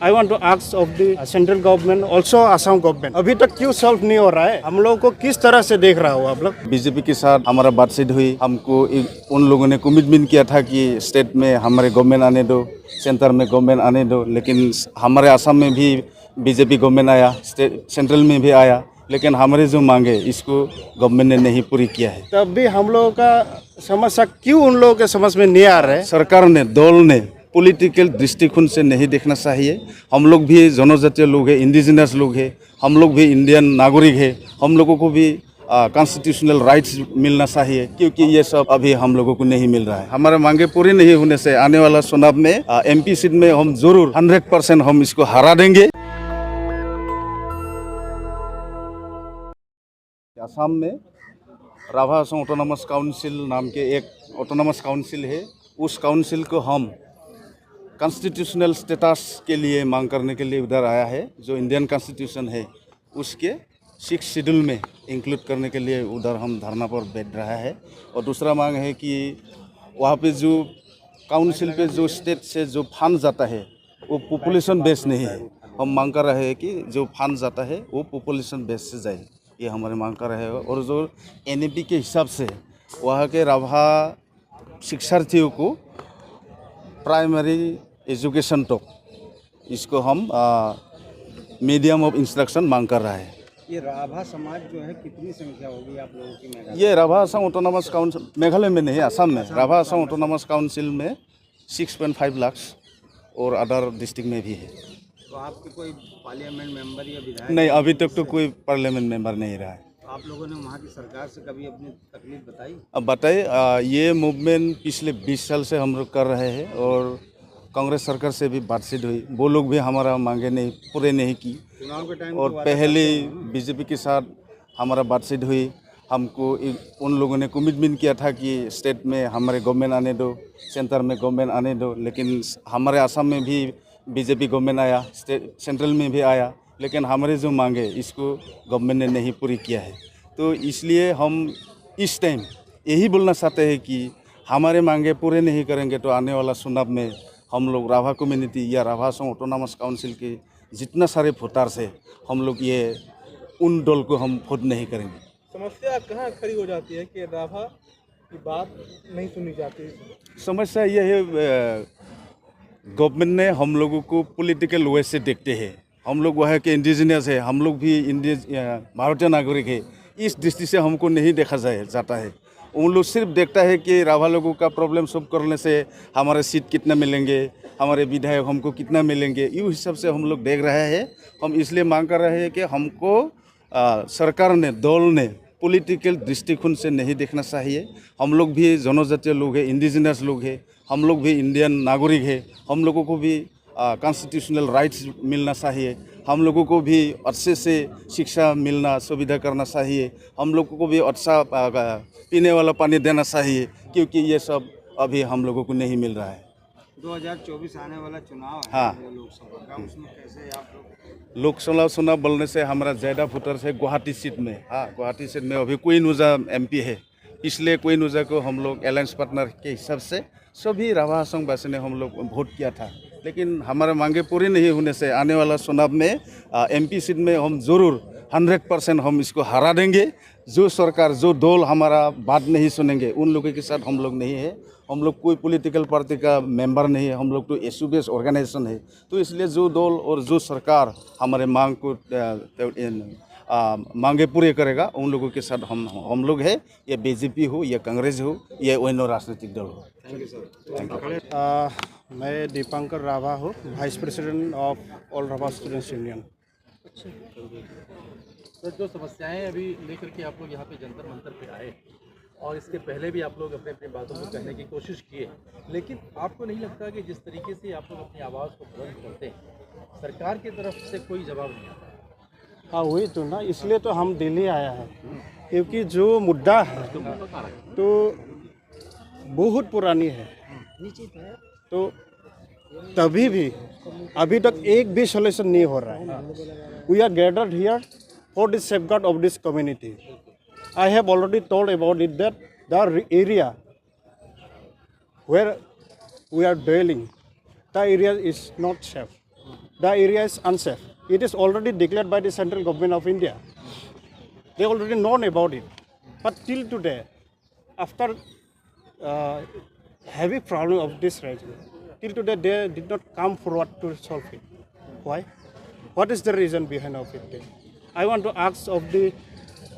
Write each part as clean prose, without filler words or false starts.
I want to ask of the central government also Assam government अभी तक क्यों solve नहीं हो रहा है? हम लोगों को किस तरह से देख रहा हो आप लोग? बीजेपी के साथ हमारा बातचीत हुई। हमको उन लोगों ने कमिटमेंट किया था कि स्टेट में हमारे गवर्नमेंट आने दो, सेंटर में गवर्नमेंट आने दो, लेकिन हमारे असम में भी बीजेपी गवर्नमेंट आया, स्टेट सेंट्रल में भी आया, लेकिन हमारे जो मांगे इसको गवर्नमेंट ने नहीं पूरी किया है। तब भी हम लोगों का समस्या क्यों उन लोगों के समझ में नहीं आ रहा है? सरकार ने, दल ने पॉलिटिकल दृष्टिकोण से नहीं देखना चाहिए। हम लोग भी जनजातीय लोग हैं, इंडिजिनस लोग हैं, हम लोग भी इंडियन नागरिक हैं, हम लोगों को भी कॉन्स्टिट्यूशनल राइट्स मिलना चाहिए, क्योंकि ये सब अभी हम लोगों को नहीं मिल रहा है। हमारे मांगे पूरी नहीं होने से आने वाला चुनाव में एमपी सीट में हम जरूर 100% हम इसको हरा देंगे। असम में राभा असम ऑटोनॉमस काउंसिल नाम के एक ऑटोनॉमस काउंसिल है। उस काउंसिल को हम कॉन्स्टिट्यूशनल स्टेटस के लिए मांग करने के लिए उधर आया है। जो इंडियन कॉन्स्टिट्यूशन है उसके 6 शेड्यूल में इंक्लूड करने के लिए उधर हम धरना पर बैठ रहा है। और दूसरा मांग है कि वहाँ पे जो काउंसिल पे जो स्टेट से जो फंड जाता है वो पॉपुलेशन बेस नहीं है। हम मांग कर रहे हैं कि जो फंड जाता है वो पॉपुलेशन बेस से जाए, ये हमारे मांग कर रहे हैं। और जो एनईपी के हिसाब से वहाँ के राभा शिक्षार्थियों को प्राइमरी एजुकेशन तक इसको हम मीडियम ऑफ इंस्ट्रक्शन मांग कर रहा है। ये राभा समाज जो है कितनी संख्या होगी आप लोगों की मेघालय? ये राभा असम ऑटोनॉमस काउंसिल मेघालय में नहीं, असम में राभा असम ऑटोनॉमस काउंसिल में 6.5 लाख और अदर डिस्ट्रिक्ट में भी है। तो आपके कोई पार्लियामेंट मेंबर या विधायक? नहीं, अभी तक तो कोई पार्लियामेंट मेंबर नहीं रहा है। आप लोगों ने वहाँ की सरकार से कभी अपनी तकलीफ बताई? अब बताइए, ये मूवमेंट पिछले 20 साल से हम लोग कर रहे हैं और कांग्रेस सरकार से भी बातचीत हुई, वो लोग भी हमारा मांगे नहीं पूरे नहीं की। चुनाव के टाइम और पहले बीजेपी के साथ हमारा बातचीत हुई। हमको उन लोगों ने कमिटमेंट किया था कि स्टेट में हमारे गवर्नमेंट आने दो, सेंटर में गवर्नमेंट आने दो, लेकिन हमारे असम में भी बीजेपी गवर्नमेंट आया, स्टेट सेंट्रल में भी आया, लेकिन हमारे जो मांगे इसको गवर्नमेंट ने नहीं पूरी किया है। तो इसलिए हम इस टाइम यही बोलना चाहते हैं कि हमारे मांगे पूरे नहीं करेंगे तो आने वाला चुनाव में हम लोग राभा कम्युनिटी या राभा असम ऑटोनॉमस काउंसिल के जितना सारे वोटर्स है, हम लोग ये उन दल को हम वोट नहीं करेंगे। समस्या कहाँ खड़ी हो जाती है कि राभा की बात नहीं सुनी जाती? समस्या ये है गवर्नमेंट ने हम लोगों को पॉलिटिकल वे से देखते हैं। हम लोग वहाँ के इंडिजिनियस है, हम लोग भी भारतीय नागरिक है, इस दृष्टि से हमको नहीं देखा जाता है। उन लोग सिर्फ देखता है कि राभा लोगों का प्रॉब्लम सॉल्व करने से हमारे सीट कितना मिलेंगे, हमारे विधायक हमको कितना मिलेंगे, इस हिसाब से हम लोग देख रहे हैं। हम इसलिए मांग कर रहे हैं कि हमको सरकार ने, दल ने पॉलिटिकल दृष्टिकोण से नहीं देखना चाहिए। हम लोग भी जनजातीय लोग हैं, इंडिजिनस लोग हैं, हम लोग भी इंडियन नागरिक हैं, हम लोगों को भी कॉन्स्टिट्यूशनल राइट्स मिलना चाहिए, हम लोगों को भी अच्छे से शिक्षा मिलना सुविधा करना चाहिए, हम लोगों को भी अच्छा पीने वाला पानी देना चाहिए, क्योंकि ये सब अभी हम लोगों को नहीं मिल रहा है। 2024 आने वाला चुनाव है, हाँ, लोकसभा का, उसमें कैसे आप लोग? लोकसभा चुनाव बोलने से हमारा ज़्यादा वोटर्स है गुवाहाटी सीट में। हाँ, गुवाहाटी सीट में अभी क्वीन ऊर्जा एमपी है, इसलिए क्वीन ऊर्जा को हम लोग अलायंस पार्टनर के हिसाब से सभी राभा असम वासी ने हम लोग वोट किया था, लेकिन हमारे मांगे पूरी नहीं होने से आने वाला चुनाव में एमपी सीट में हम जरूर 100% हम इसको हरा देंगे। जो सरकार, जो दल हमारा बात नहीं सुनेंगे उन लोगों के साथ हम लोग नहीं है। हम लोग कोई पॉलिटिकल पार्टी का मेंबर नहीं है, हम लोग तो एसयूबीएस ऑर्गेनाइजेशन है। तो इसलिए जो दल और जो सरकार हमारे मांग को मांगे पूरे करेगा उन लोगों के साथ हम लोग हैं, या बीजेपी हो या कांग्रेस हो या अन्य राजनीतिक दल हो। Thank you sir. Thank you. मैं दीपांकर राभा हूँ, vice president of all Rabha students union. Sir, जो समस्याएं अभी लेकर के आप लोग यहाँ पे जंतर मंतर पे आए और इसके पहले भी आप लोग अपने अपनी बातों को कहने की कोशिश किए, लेकिन आपको नहीं लगता कि जिस तरीके से आप लोग अपनी आवाज़ को बुलंद करते हैं सरकार की तरफ से कोई जवाब नहीं आता? हाँ, वही तो ना, इसलिए तो हम दिल्ली आया है, क्योंकि जो मुद्दा है तो बहुत पुरानी है, तो तभी भी अभी तक एक भी सोल्यूशन नहीं हो रहा है। We are gathered here for the safeguard of this community. I have already told about it that the area where we are dwelling, the area is not safe. the area is unsafe. It is already declared by the central government of India. They already known about it. But till today, after heavy problem of this region, till today they did not come forward to solve it. Why? What is the reason behind of it? I want to ask of the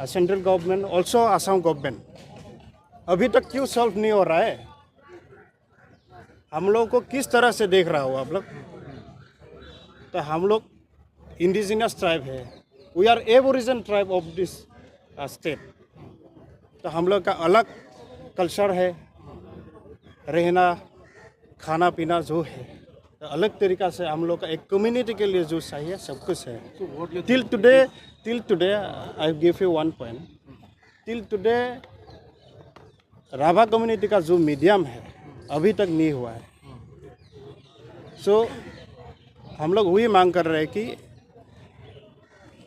central government, also Assam government, अभी तक क्यों solve नहीं हो रहा है? हम लोग को किस तरह से देख रहा हो आप लोग? तो हम लोग इंडिजिनस ट्राइब है, we are aborigine tribe of this state. तो हम लोग का अलग कल्चर है, रहना खाना पीना जो है, तो अलग तरीक़ा से हम लोग का एक कम्युनिटी के लिए जो चाहिए सब कुछ है. Till today I give you one point. Till today Rabha community का जो मीडियम है अभी तक नहीं हुआ है. सो हम लोग वही मांग कर रहे हैं कि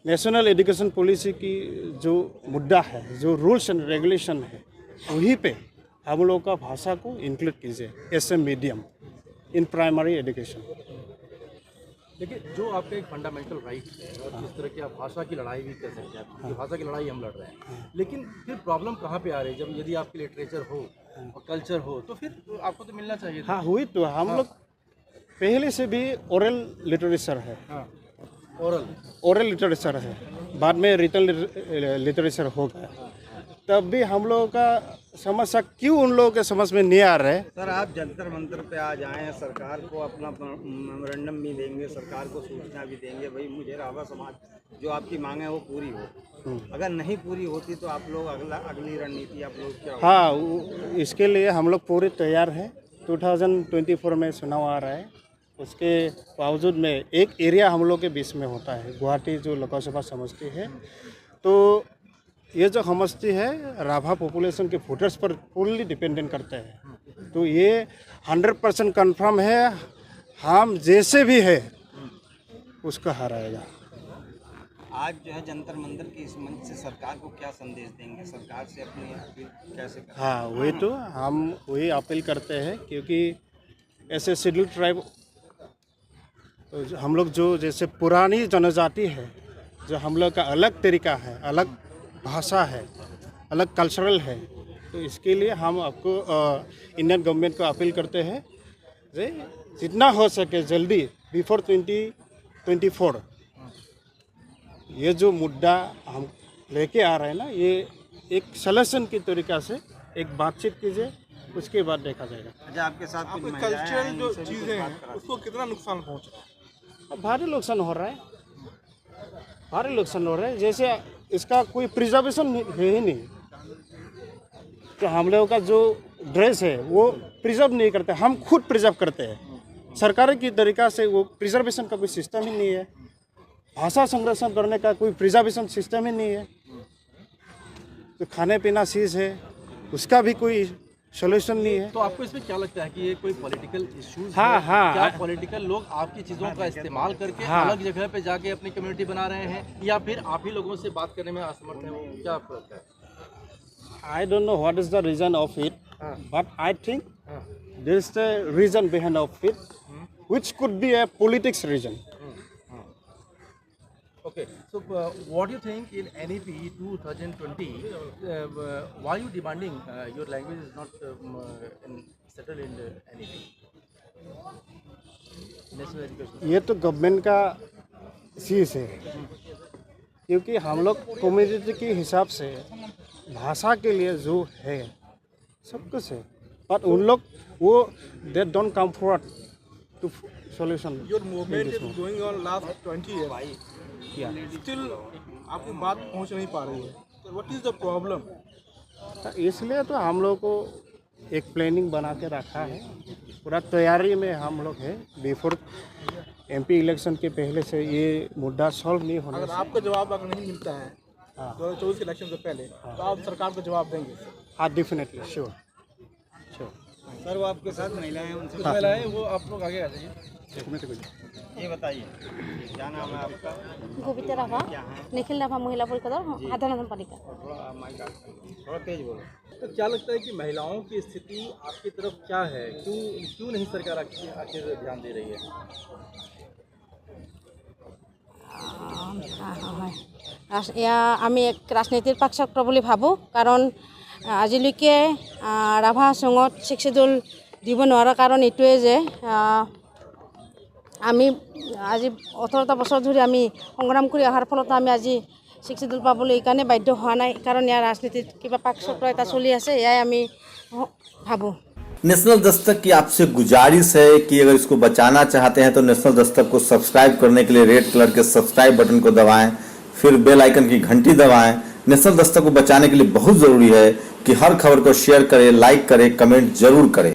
नेशनल एजुकेशन पॉलिसी की जो मुद्दा है, जो रूल्स एंड रेगुलेशन है, वहीं पे हम लोग का भाषा को इंक्लूड कीजिए as a medium in primary education. देखिए, जो आपका एक फंडामेंटल राइट है और जिस तरह की आप भाषा की लड़ाई भी कर सकते हैं, क्योंकि भाषा की लड़ाई हम लड़ रहे हैं, लेकिन फिर प्रॉब्लम कहाँ पे आ रही है? जब यदि आपकी लिटरेचर हो और कल्चर हो तो फिर आपको तो मिलना चाहिए. हाँ, हुई तो हम लोग पहले से भी ओरल लिटरेचर है. ओरल लिटरेचर है, बाद में रिटन लिटरेचर हो गया. तब भी हम लोगों का समस्या क्यों उन लोगों के समझ में नहीं आ रहा है? सर, आप जंतर मंतर पे आ जाएं, सरकार को अपना मेमोरेंडम भी देंगे, सरकार को सूचना भी देंगे, भाई मुझे राभा समाज जो आपकी मांग है वो पूरी हो. अगर नहीं पूरी होती तो आप लोग अगली रणनीति आप लोग क्या? हाँ, इसके लिए हम लोग पूरे तैयार हैं. 2024 में चुनाव आ रहा है, उसके बावजूद में एक एरिया हम लोग के बीच में होता है, गुवाहाटी जो लोकसभा समष्टि है. तो ये जो समष्टि है राभा पॉपुलेशन के वोटर्स पर फुल्ली डिपेंडेंट करते हैं. तो ये 100% कन्फर्म है, हम जैसे भी है उसको हराएगा. आज जो है जंतर मंतर की इस मंच से सरकार को क्या संदेश देंगे? सरकार से अपनी अपील कैसे करें? हाँ, वही तो हम वही अपील करते हैं, क्योंकि ऐसे शेड्यूल ट्राइब हम लोग जो जैसे पुरानी जनजाति है, जो हम लोग का अलग तरीका है, अलग भाषा है, अलग कल्चरल है, तो इसके लिए हम आपको इंडियन गवर्नमेंट को अपील करते हैं जे जितना हो सके जल्दी बिफोर 2024 ये जो मुद्दा हम लेके आ रहे हैं ना, ये एक सलेक्शन की तरीका से एक बातचीत कीजिए, उसके बाद देखा जाएगा. अच्छा, आपके साथ कुछ कल्चरल जो चीज़ें हैं उसको कितना नुकसान पहुंच रहा है? भारी नुकसान हो रहा है, भारी नुकसान हो रहा है. जैसे इसका कोई प्रिजर्वेशन है ही नहीं. तो हम लोगों का जो ड्रेस है वो प्रिजर्व नहीं करते, हम खुद प्रिजर्व करते हैं. सरकार की तरीका से वो प्रिजर्वेशन का कोई सिस्टम ही नहीं है, भाषा संरक्षण करने का कोई प्रिजर्वेशन सिस्टम ही नहीं है. तो खाने पीना चीज़ है, उसका भी कोई सोल्यूशन नहीं है. तो आपको इसमें क्या लगता है कि ये कोई पॉलिटिकल इश्यूज हाँ, है? हाँ. क्या पॉलिटिकल लोग आपकी चीज़ों का इस्तेमाल करके अलग जगह पे जाके अपनी कम्युनिटी बना रहे हैं, या फिर आप ही लोगों से बात करने में असमर्थ हैं? वो क्या आपको लगता है? I don't know what is the reason of it, but I think there is the reason behind of it, which could be a politics reason. Okay, so what do you think in NEP 2020, why are you demanding your language is not settled in the NEP? National Education. ये तो government का चीज़ है, क्योंकि हम लोग community के हिसाब से भाषा के लिए जो है सब कुछ है, पर उन लोग वो they don't come forward to solution. Your movement is going on last 20 years. Still आपकी बात पहुंच नहीं पा रही है. So what is the problem? इसलिए तो हम लोग को एक प्लानिंग बना के रखा है, पूरा तैयारी में हम लोग है. बिफोर MP इलेक्शन के पहले से ये मुद्दा सॉल्व नहीं होना. अगर आपका जवाब अगर नहीं मिलता है 2024 के इलेक्शन से पहले, तो आप सरकार को जवाब देंगे? हाँ, डेफिनेटली, श्योर. सर, वो आपके साथ महिलाएं हैं, उनसे महिलाएं वो आप लोग आगे आ जाइए. ये बताइए क्या नाम है आपका? गोविता राभा, निखिल राभा महिला परिषद आधानंदन पालिका. थोड़ा तेज बोलो. तो क्या लगता है कि महिलाओं की स्थिति आपकी तरफ क्या है? क्यों नहीं सरकार आखिर ध्यान दे रही है? হয় এয়া আমি এক ৰাজনীতিৰ পাকচক্ৰ বুলি ভাবোঁ কাৰণ আজিলৈকে ৰাভা হাছঙত 6 শিডিউল দিব নোৱাৰাৰ কাৰণ এইটোৱে যে আমি আজি 18টা বছৰ ধৰি আমি সংগ্ৰাম কৰি অহাৰ ফলত আমি আজি 6 শিডিউল পাবলৈ এইকাৰণে বাধ্য হোৱা নাই কাৰণ ইয়াৰ ৰাজনীতিত কিবা পাকচক্ৰ এটা চলি আছে এয়াই আমি ভাবোঁ। नेशनल दस्तक की आपसे गुजारिश है कि अगर इसको बचाना चाहते हैं तो नेशनल दस्तक को सब्सक्राइब करने के लिए रेड कलर के सब्सक्राइब बटन को दबाएं, फिर बेल आइकन की घंटी दबाएं। नेशनल दस्तक को बचाने के लिए बहुत ज़रूरी है कि हर खबर को शेयर करें, लाइक करें, कमेंट जरूर करें।